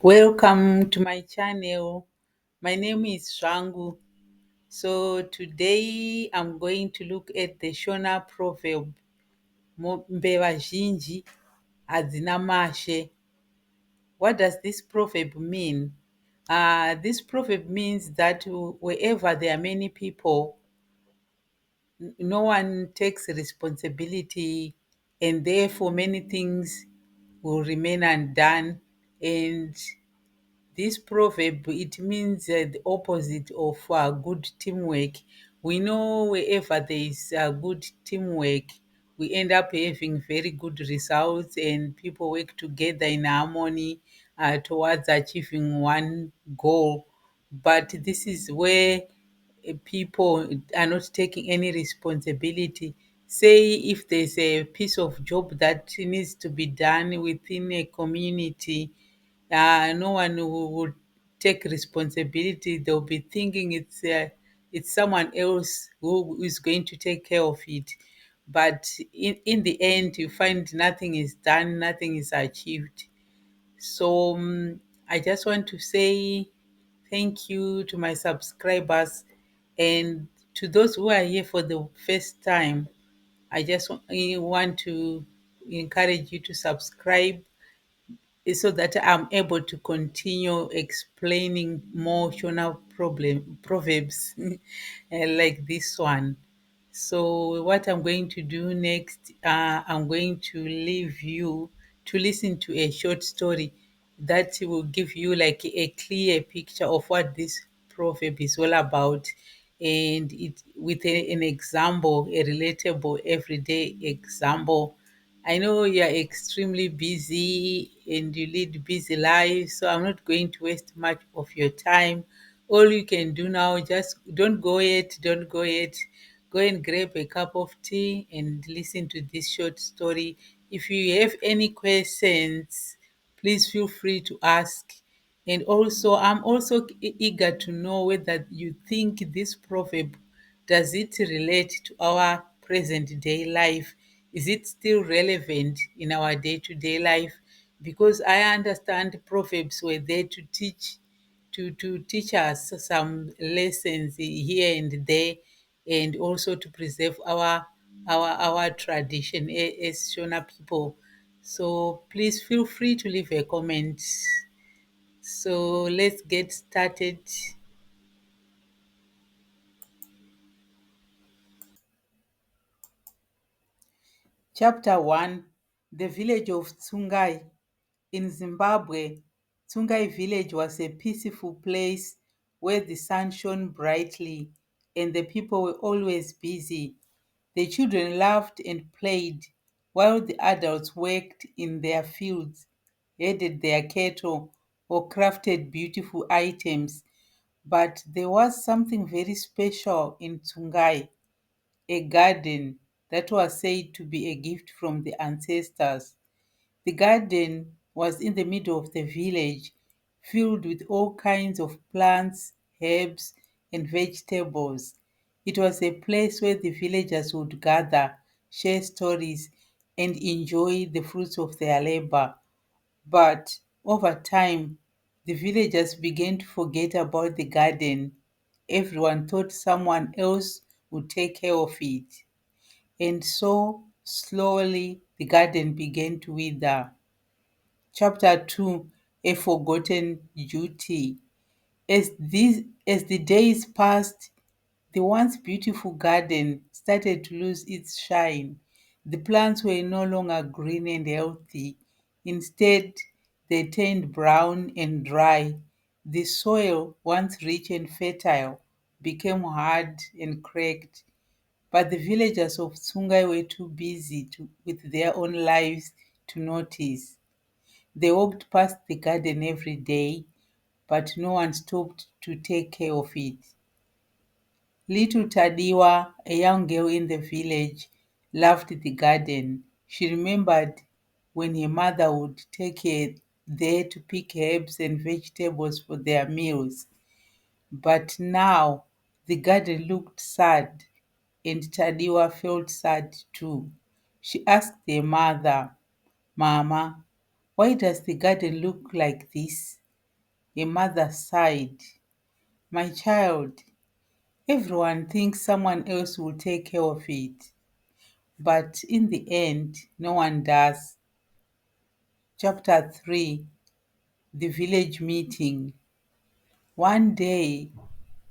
Welcome to my channel. My name is Shangu. So today I'm going to look at the Shona proverb mbeva zhinji hadzina mashe. What does this proverb mean? This proverb means that wherever there are many people, no one takes responsibility, and therefore many things will remain undone. And this proverb, it means the opposite of good teamwork. We know wherever there is good teamwork, we end up having very good results, and people work together in harmony towards achieving one goal. But this is where people are not taking any responsibility. Say if there's a piece of job that needs to be done within a community, no one would take responsibility. They'll be thinking it's someone else who is going to take care of it. But in the end, you find nothing is done, nothing is achieved. So I just want to say thank you to my subscribers, and to those who are here for the first time. I just want to encourage you to subscribe so that I'm able to continue explaining more Shona proverbs like this one. So, what I'm going to do next, I'm going to leave you to listen to a short story that will give you like a clear picture of what this proverb is all about, and it with an example, a relatable everyday example. I know you're extremely busy and you lead busy lives, so I'm not going to waste much of your time. All you can do now, just don't go yet. Go and grab a cup of tea and listen to this short story. If you have any questions, please feel free to ask. And also, I'm also eager to know whether you think this proverb, does it relate to our present day life? Is it still relevant in our day-to-day life? Because I understand proverbs were there to teach us some lessons here and there, and also to preserve our tradition as Shona people. So please feel free to leave a comment. So let's get started. Chapter 1. The village of Tsungai. In Zimbabwe, Tsungai village was a peaceful place where the sun shone brightly and the people were always busy. The children laughed and played while the adults worked in their fields, herded their cattle, or crafted beautiful items. But there was something very special in Tsungai, a garden that was said to be a gift from the ancestors. The garden was in the middle of the village, filled with all kinds of plants, herbs, and vegetables. It was a place where the villagers would gather, share stories, and enjoy the fruits of their labor. But over time, the villagers began to forget about the garden. Everyone thought someone else would take care of it. And so, slowly, the garden began to wither. Chapter 2. A Forgotten Duty. As the days passed, the once beautiful garden started to lose its shine. The plants were no longer green and healthy. Instead, they turned brown and dry. The soil, once rich and fertile, became hard and cracked. But the villagers of Tsungai were too busy with their own lives to notice. They walked past the garden every day, but no one stopped to take care of it. Little Tadiwa, a young girl in the village, loved the garden. She remembered when her mother would take her there to pick herbs and vegetables for their meals. But now the garden looked sad, and Tadiwa felt sad too. She asked her mother, "Mama, why does the garden look like this?" A mother sighed. My child, everyone thinks someone else will take care of it, but in the end, no one does. Chapter 3. The Village Meeting. One day,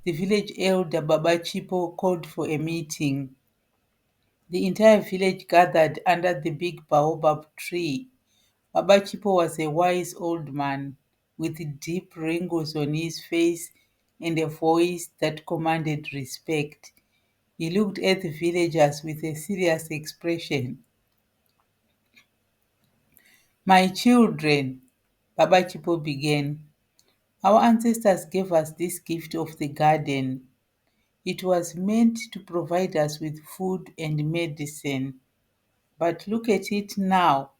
the village elder Baba Chipo called for a meeting. The entire village gathered under the big baobab tree. Baba Chipo was a wise old man with deep wrinkles on his face and a voice that commanded respect. He looked at the villagers with a serious expression. My children, Baba Chipo began, our ancestors gave us this gift of the garden. It was meant to provide us with food and medicine. But look at it now.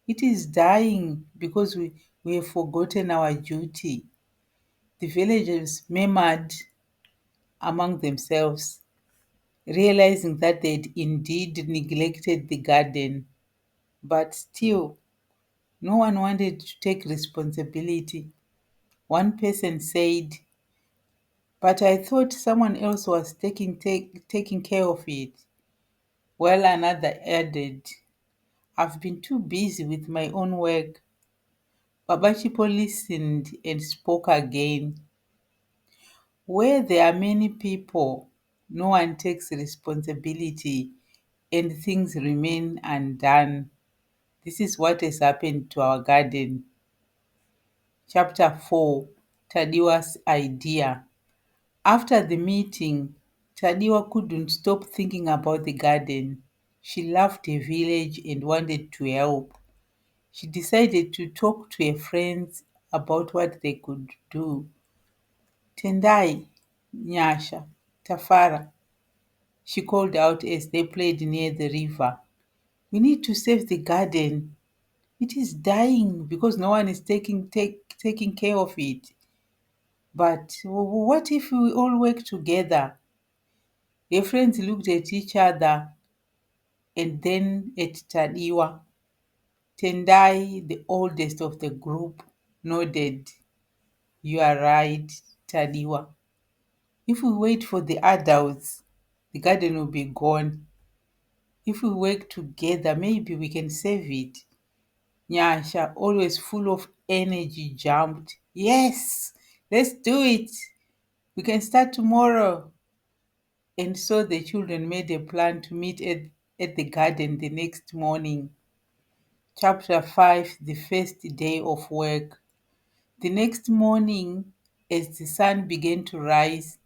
It is dying because we have forgotten our duty. The villagers murmured among themselves, realizing that they'd indeed neglected the garden. But still, no one wanted to take responsibility. One person said, but I thought someone else was taking care of it. While another added, I've been too busy with my own work. Babachipo listened and spoke again. Where there are many people, no one takes responsibility and things remain undone. This is what has happened to our garden. Chapter 4. Tadiwa's Idea. After the meeting, Tadiwa couldn't stop thinking about the garden. She loved the village and wanted to help. She decided to talk to her friends about what they could do. Tendai, Nyasha, Tafara, she called out as they played near the river. We need to save the garden. It is dying because no one is taking care of it. But what if we all work together? Her friends looked at each other and then at Tadiwa. Tendai, the oldest of the group, nodded. You are right, Tadiwa. If we wait for the adults, the garden will be gone. If we work together, maybe we can save it. Nyasha, always full of energy, jumped. Yes, let's do it. We can start tomorrow. And so the children made a plan to meet at the garden the next morning. Chapter 5. The first day of work. The next morning, as the sun began to rise,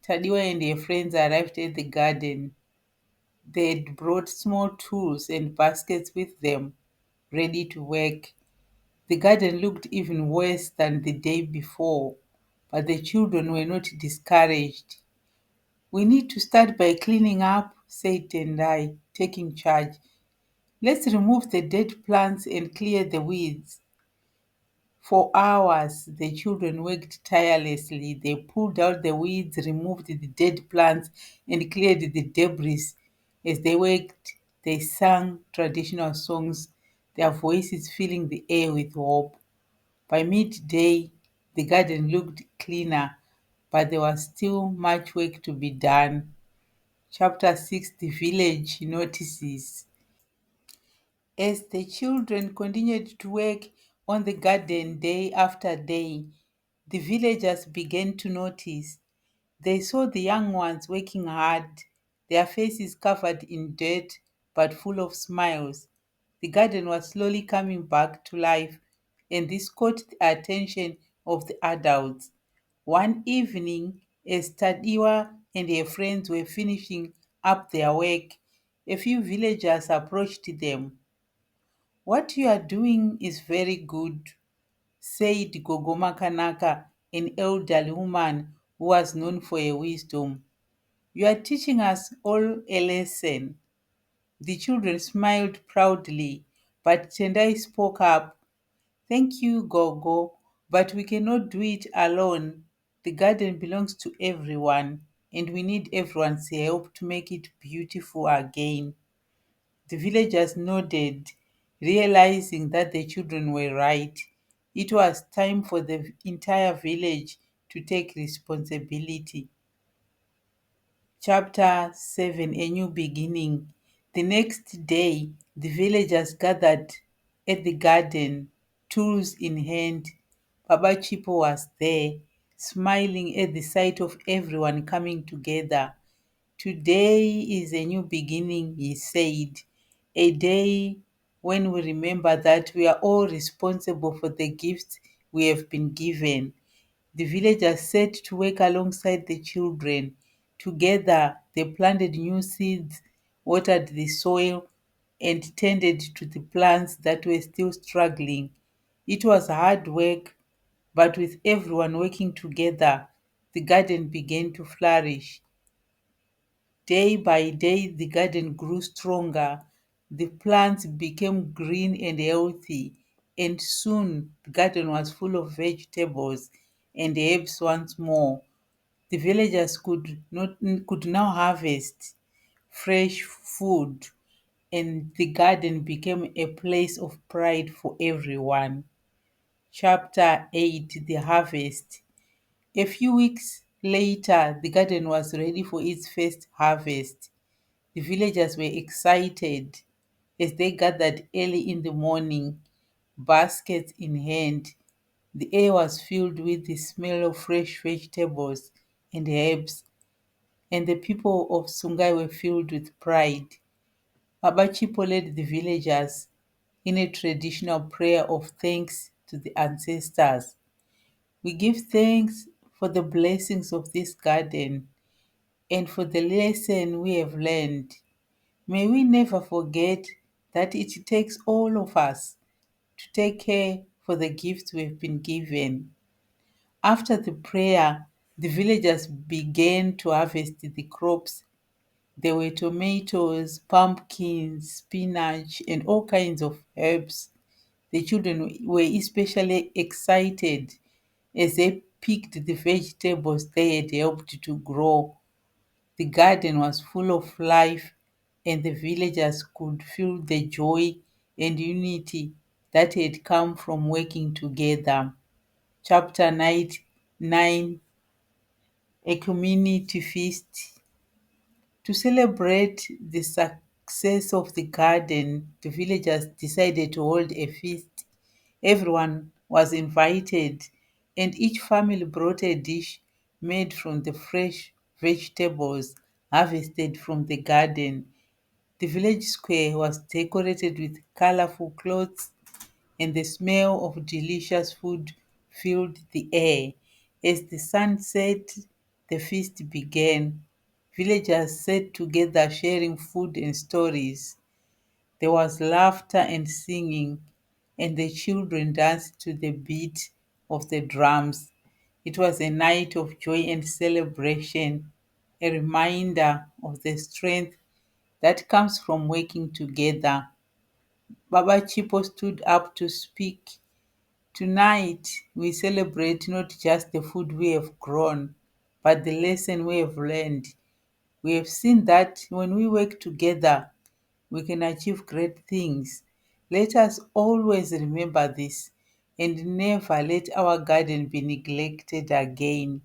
Tadiwa and her friends arrived at the garden. They had brought small tools and baskets with them, ready to work. The garden looked even worse than the day before, but the children were not discouraged. We need to start by cleaning up, said Tendai, taking charge. Let's remove the dead plants and clear the weeds. For hours, the children worked tirelessly. They pulled out the weeds, removed the dead plants, and cleared the debris. As they worked, they sang traditional songs, their voices filling the air with hope. By midday, the garden looked cleaner, but there was still much work to be done. Chapter 6. The Village Notices. As the children continued to work on the garden day after day, the villagers began to notice. They saw the young ones working hard, their faces covered in dirt but full of smiles. The garden was slowly coming back to life, and this caught the attention of the adults. One evening, as Tadiwa and her friends were finishing up their work, a few villagers approached them. What you are doing is very good, said Gogoma Kanaka, an elderly woman who was known for her wisdom. You are teaching us all a lesson. The children smiled proudly, but Tendai spoke up. Thank you, Gogo, but we cannot do it alone. The garden belongs to everyone, and we need everyone's help to make it beautiful again. The villagers nodded, realizing that the children were right. It was time for the entire village to take responsibility. Chapter 7, A New Beginning. The next day, the villagers gathered at the garden, tools in hand. Baba Chipo was there, smiling at the sight of everyone coming together. Today is a new beginning, he said, a day when we remember that we are all responsible for the gifts we have been given. The villagers set to work alongside the children. Together, they planted new seeds, watered the soil, and tended to the plants that were still struggling. It was hard work, but with everyone working together, the garden began to flourish. Day by day, the garden grew stronger. The plants became green and healthy, and soon the garden was full of vegetables and herbs once more. The villagers could now harvest fresh food, and the garden became a place of pride for everyone. Chapter 8, The Harvest. A few weeks later, the garden was ready for its first harvest. The villagers were excited as they gathered early in the morning, baskets in hand. The air was filled with the smell of fresh vegetables and herbs, and the people of Sungai were filled with pride. Baba Chipo led the villagers in a traditional prayer of thanks to the ancestors. We give thanks for the blessings of this garden and for the lesson we have learned. May we never forget that it takes all of us to take care for the gifts we've been given. After the prayer, the villagers began to harvest the crops. There were tomatoes, pumpkins, spinach, and all kinds of herbs. The children were especially excited as they picked the vegetables they had helped to grow. The garden was full of life, and the villagers could feel the joy and unity that had come from working together. Chapter 9, A Community Feast. To celebrate the success of the garden, the villagers decided to hold a feast. Everyone was invited, and each family brought a dish made from the fresh vegetables harvested from the garden. The village square was decorated with colorful clothes, and the smell of delicious food filled the air. As the sun set, the feast began. Villagers sat together sharing food and stories. There was laughter and singing, and the children danced to the beat of the drums. It was a night of joy and celebration, a reminder of the strength that comes from working together. Baba Chipo stood up to speak. Tonight, we celebrate not just the food we have grown, but the lesson we have learned. We have seen that when we work together, we can achieve great things. Let us always remember this and never let our garden be neglected again.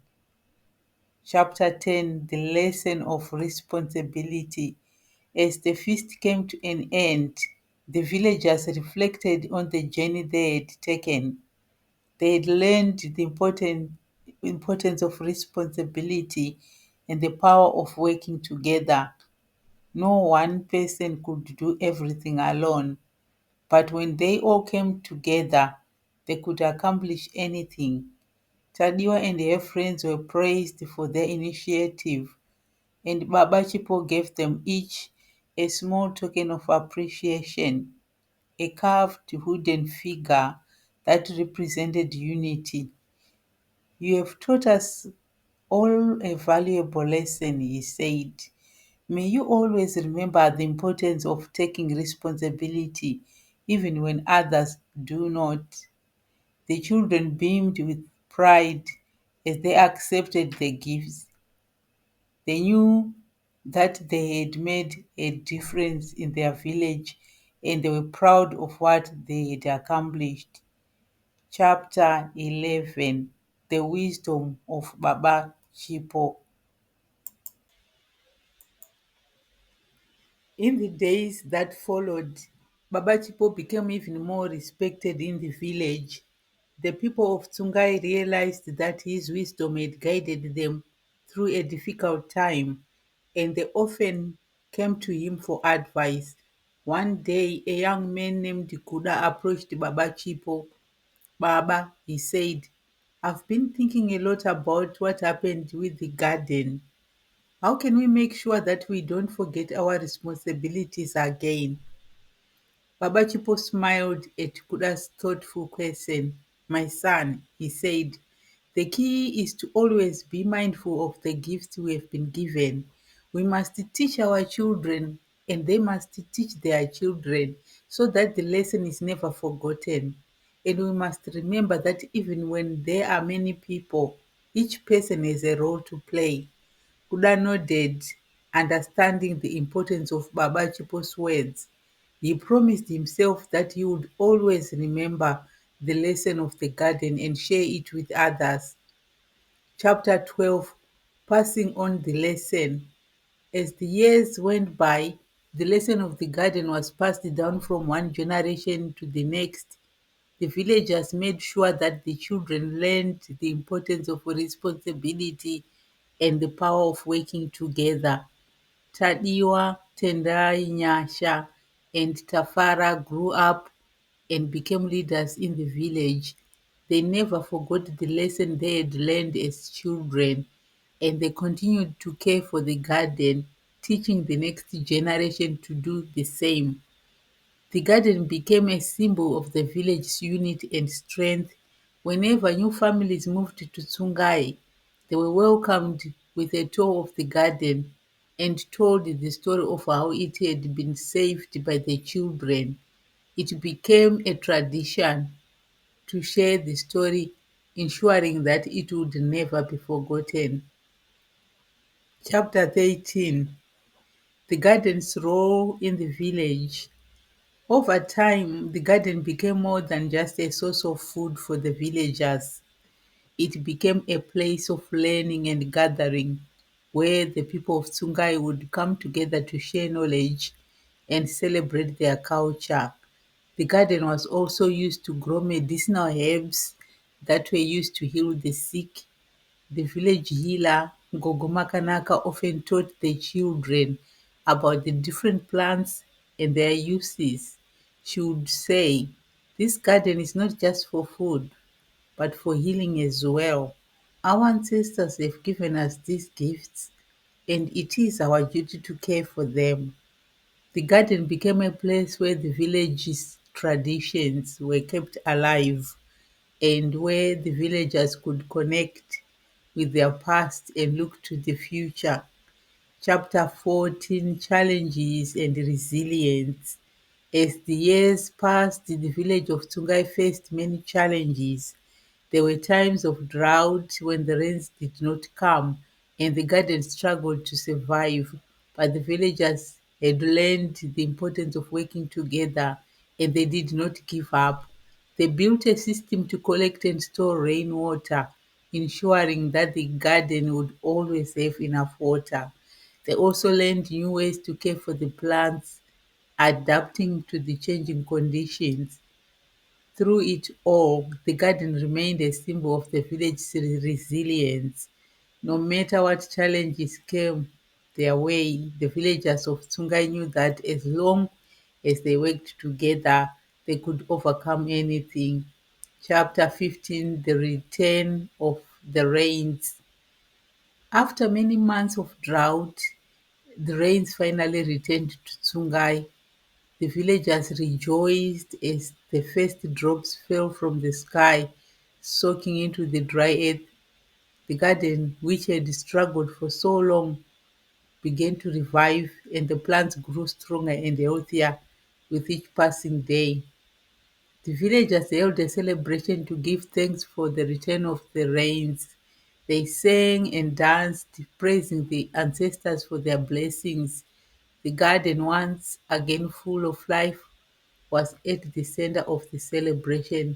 Chapter 10, The Lesson of Responsibility. As the feast came to an end, the villagers reflected on the journey they had taken. They had learned the importance of responsibility and the power of working together. No one person could do everything alone, but when they all came together, they could accomplish anything. Tadiwa and her friends were praised for their initiative, and Baba Chipo gave them each a small token of appreciation, a carved wooden figure that represented unity. You have taught us all a valuable lesson, he said. May you always remember the importance of taking responsibility even when others do not. The children beamed with pride as they accepted the gifts. They knew that they had made a difference in their village, and they were proud of what they had accomplished. Chapter 11: The Wisdom of Baba Chipo. In the days that followed, Baba Chipo became even more respected in the village. The people of Tsungai realized that his wisdom had guided them through a difficult time, and they often came to him for advice. One day, a young man named Kuda approached Baba Chipo. "Baba," he said, "I've been thinking a lot about what happened with the garden. How can we make sure that we don't forget our responsibilities again?" Baba Chipo smiled at Kuda's thoughtful question. "My son," he said, "the key is to always be mindful of the gifts we have been given. We must teach our children, and they must teach their children, so that the lesson is never forgotten. And we must remember that even when there are many people, each person has a role to play." Kuda nodded, understanding the importance of Baba Chipo's words. He promised himself that he would always remember the lesson of the garden and share it with others. Chapter 12: Passing on the lesson. As the years went by, the lesson of the garden was passed down from one generation to the next. The villagers made sure that the children learned the importance of responsibility and the power of working together. Tadiwa, Tendai Nyasha, and Tafara grew up and became leaders in the village. They never forgot the lesson they had learned as children, and they continued to care for the garden, teaching the next generation to do the same. The garden became a symbol of the village's unity and strength. Whenever new families moved to Tsungai, they were welcomed with a tour of the garden and told the story of how it had been saved by the children. It became a tradition to share the story, ensuring that it would never be forgotten. Chapter 13: The garden's role in the village. Over time, the garden became more than just a source of food for the villagers. It became a place of learning and gathering, where the people of Tsungai would come together to share knowledge and celebrate their culture. The garden was also used to grow medicinal herbs that were used to heal the sick. The village healer, Gogo Makanaka, often taught the children about the different plants and their uses. She would say, "This garden is not just for food, but for healing as well. Our ancestors have given us these gifts, and it is our duty to care for them." The garden became a place where the village's traditions were kept alive and where the villagers could connect with their past and look to the future. Chapter 14: Challenges and Resilience. As the years passed, the village of Tsungai faced many challenges. There were times of drought when the rains did not come and the garden struggled to survive, but the villagers had learned the importance of working together and they did not give up. They built a system to collect and store rainwater, ensuring that the garden would always have enough water. They also learned new ways to care for the plants, adapting to the changing conditions. Through it all, the garden remained a symbol of the village's resilience. No matter what challenges came their way, the villagers of Tsungai knew that as long as they worked together, they could overcome anything. Chapter 15: The Return of the Rains. After many months of drought, the rains finally returned to Tsungai. The villagers rejoiced as the first drops fell from the sky, soaking into the dry earth. The garden, which had struggled for so long, began to revive, and the plants grew stronger and healthier with each passing day. The villagers held a celebration to give thanks for the return of the rains. They sang and danced, praising the ancestors for their blessings. The garden, once again full of life, was at the center of the celebration.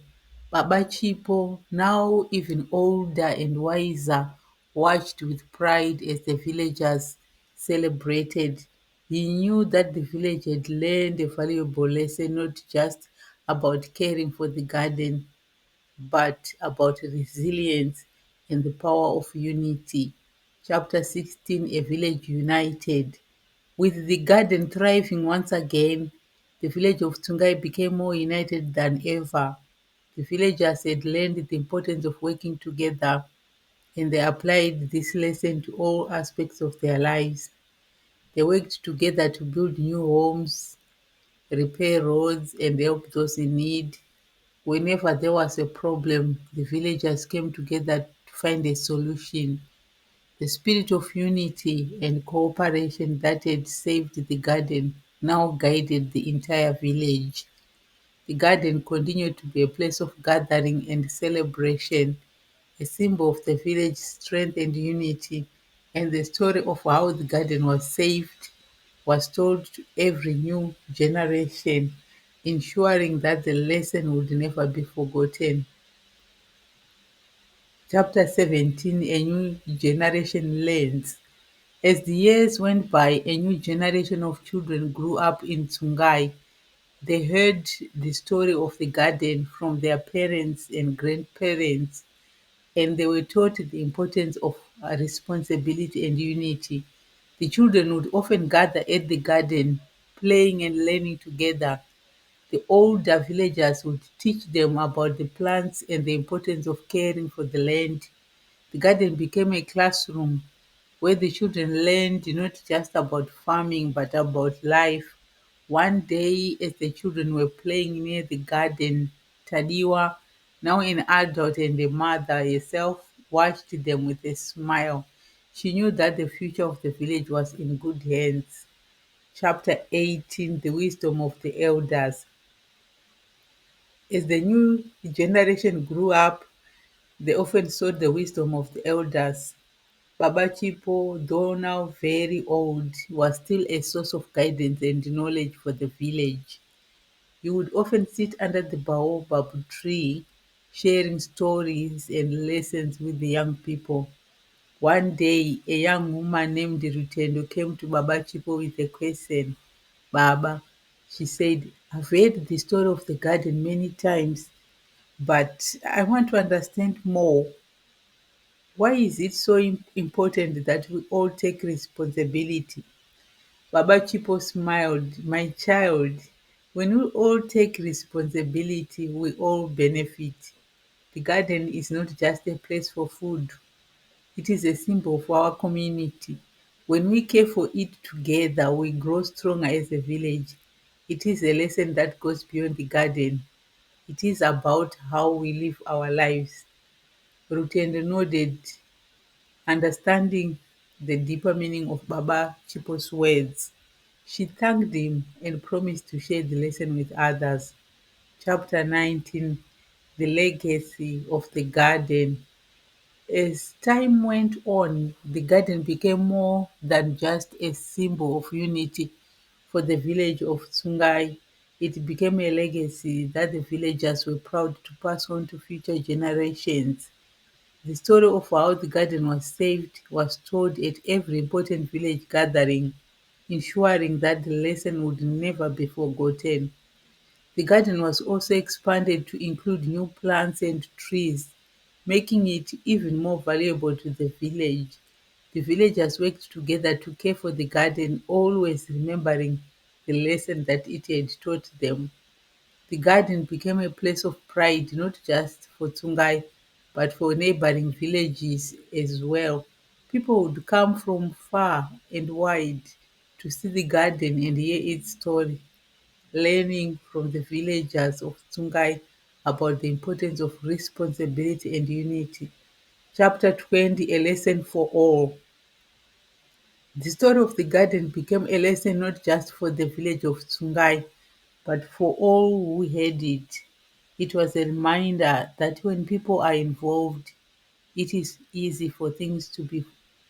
Baba Chipo, now even older and wiser, watched with pride as the villagers celebrated. He knew that the village had learned a valuable lesson not just about caring for the garden, but about resilience and the power of unity. Chapter 16, A Village United. With the garden thriving once again, the village of Tsungai became more united than ever. The villagers had learned the importance of working together, and they applied this lesson to all aspects of their lives. They worked together to build new homes, repair roads, and help those in need. Whenever there was a problem, the villagers came together to find a solution. The spirit of unity and cooperation that had saved the garden now guided the entire village. The garden continued to be a place of gathering and celebration, a symbol of the village's strength and unity, and the story of how the garden was saved was told to every new generation, ensuring that the lesson would never be forgotten. Chapter 17, A New Generation Learns. As the years went by, a new generation of children grew up in Tsungai. They heard the story of the garden from their parents and grandparents, and they were taught the importance of responsibility and unity. The children would often gather at the garden, playing and learning together. The older villagers would teach them about the plants and the importance of caring for the land. The garden became a classroom where the children learned not just about farming but about life. One day, as the children were playing near the garden, Tadiwa, now an adult and a mother herself, watched them with a smile. She knew that the future of the village was in good hands. Chapter 18, The Wisdom of the Elders. As the new generation grew up, they often sought the wisdom of the elders. Baba Chipo, though now very old, was still a source of guidance and knowledge for the village. He would often sit under the baobab tree, sharing stories and lessons with the young people. One day, a young woman named Rutendo came to Baba Chipo with a question. Baba, she said, I've heard the story of the garden many times, but I want to understand more. Why is it so important that we all take responsibility? Baba Chipo smiled. My child, when we all take responsibility, we all benefit. The garden is not just a place for food, it is a symbol for our community. When we care for it together, we grow stronger as a village. It is a lesson that goes beyond the garden. It is about how we live our lives. Rutendo nodded, understanding the deeper meaning of Baba Chipo's words. She thanked him and promised to share the lesson with others. Chapter 19, The Legacy of the Garden. As time went on, the garden became more than just a symbol of unity for the village of Tsungai. It became a legacy that the villagers were proud to pass on to future generations. The story of how the garden was saved was told at every important village gathering, ensuring that the lesson would never be forgotten. The garden was also expanded to include new plants and trees, making it even more valuable to the village. The villagers worked together to care for the garden, always remembering the lesson that it had taught them. The garden became a place of pride not just for Tsungai but for neighboring villages as well. People would come from far and wide to see the garden and hear its story, learning from the villagers of Tsungai about the importance of responsibility and unity. Chapter 20, A Lesson for All. The story of the garden became a lesson not just for the village of Tsungai, but for all who heard it. It was a reminder that when people are involved, it is easy for things to be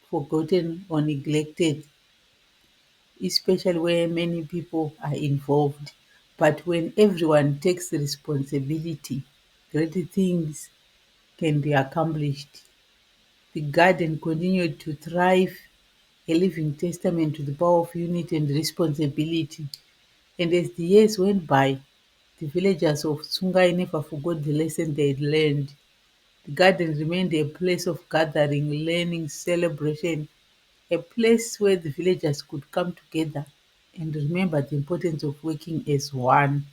forgotten or neglected, especially where many people are involved. But when everyone takes responsibility, great things can be accomplished. The garden continued to thrive, a living testament to the power of unity and responsibility. And as the years went by, the villagers of Tsungai never forgot the lesson they had learned. The garden remained a place of gathering, learning, celebration, a place where the villagers could come together and remember the importance of working as one.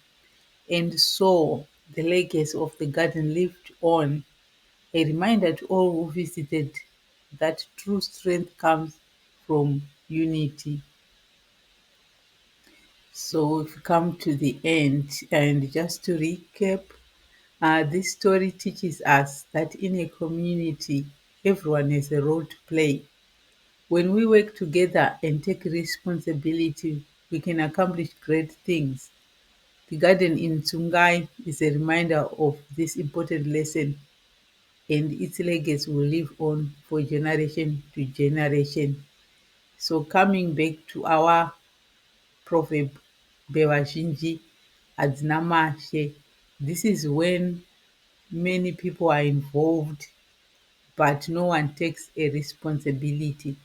And so the legacy of the garden lived on, a reminder to all who visited that true strength comes from unity. So we've come to the end, and just to recap, this story teaches us that in a community, everyone has a role to play. When we work together and take responsibility, we can accomplish great things. The garden in Tsungai is a reminder of this important lesson, and its legacy will live on for generation to generation. So, coming back to our proverb, Bewashinji Adnamashe, this is when many people are involved, but no one takes a responsibility.